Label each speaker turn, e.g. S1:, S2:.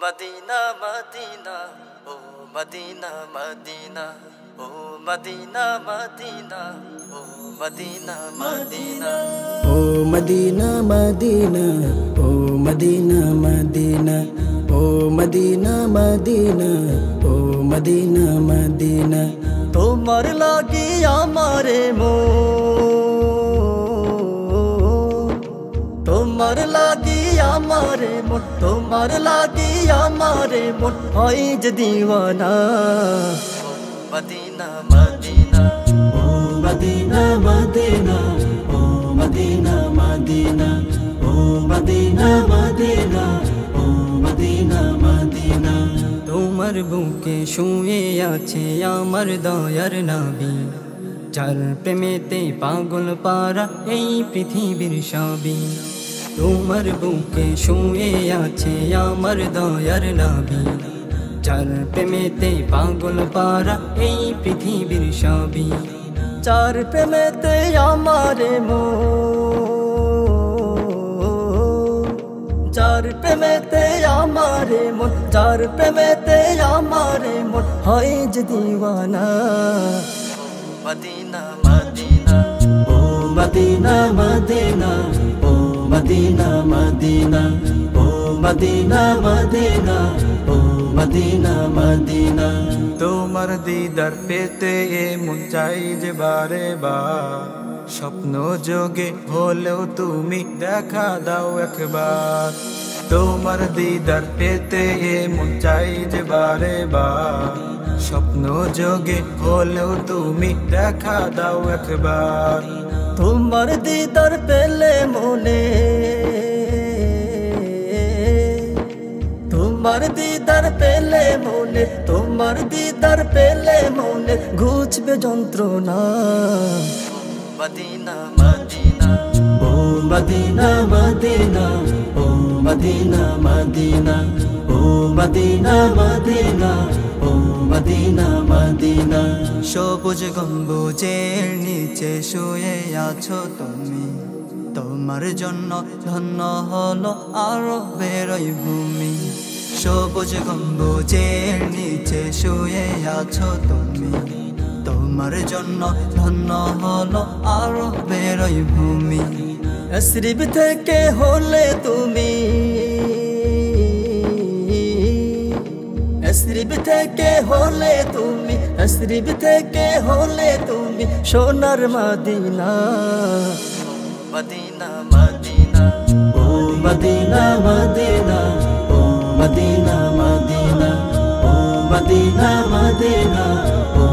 S1: Medina Medina oh Medina Medina oh Medina Medina oh Medina Medina
S2: oh Medina Medina oh Medina Medina oh Medina Medina oh Medina Medina
S1: তোমার লাগি আমারে তোমার লাগি আমারে মন তোমার লাগি আমারে মন হয় যে দিওয়ানা Medina Medina
S2: oh Medina Medina oh Medina Medina oh Medina Medina oh Medina Medina তোমার বুকে শুয়ে আছে আমার দয়ার নবী যার প্রেমেতে পাগল পারা এই পৃথিবীর সবই তোমার বুকে শুয়ে আছে আমার দয়ার নবী যার প্রেমেতে পাগল পারা এই পৃথিবীর সবই
S1: চার প্রেমেতে আমারে চার প্রেমেতে আমারে মন চার প্রেমেতে আমারে মন হয় যে দিওয়ানা Medina Medina
S2: oh Medina Medina oh Medina Medina oh Medina Medina oh Medina Medina
S3: তোমার দিদার পেতে মন চাই যে বারে বার স্বপ্ন যোগে হলেও তুমি দেখা দাও একবার তোমার দিদার পেতে মন চাই যে বারে বার স্বপ্ন যোগে হলেও তুমি দেখা দাও একবার
S1: তোমার দিদার পেলে মনে তোমার দিদার পেলে মনে তোমার দিদার পেলে মনে ঘুচবে যন্ত্রণা Medina Medina
S2: oh Medina Medina oh Medina Medina oh Medina Medina oh Medina Medina
S4: সবুজ গম্বুজের নিচে শুয়ে আছো তুমি তোমার জন্য ধন্য হলো আরবের ওই ভূমি সবুজ গম্বুজের নিচে শুয়ে আছো তুমি তোমার জন্য ধন্য হলো আরবের ওই ভূমি
S1: তশরিফ থেকে হলে তুমি তশরিফ থেকে হলে তুমি তশরিফ থেকে হলে তুমি সোনার Medina Medina Medina
S2: oh Medina Medina oh Medina Medina oh Medina Medina oh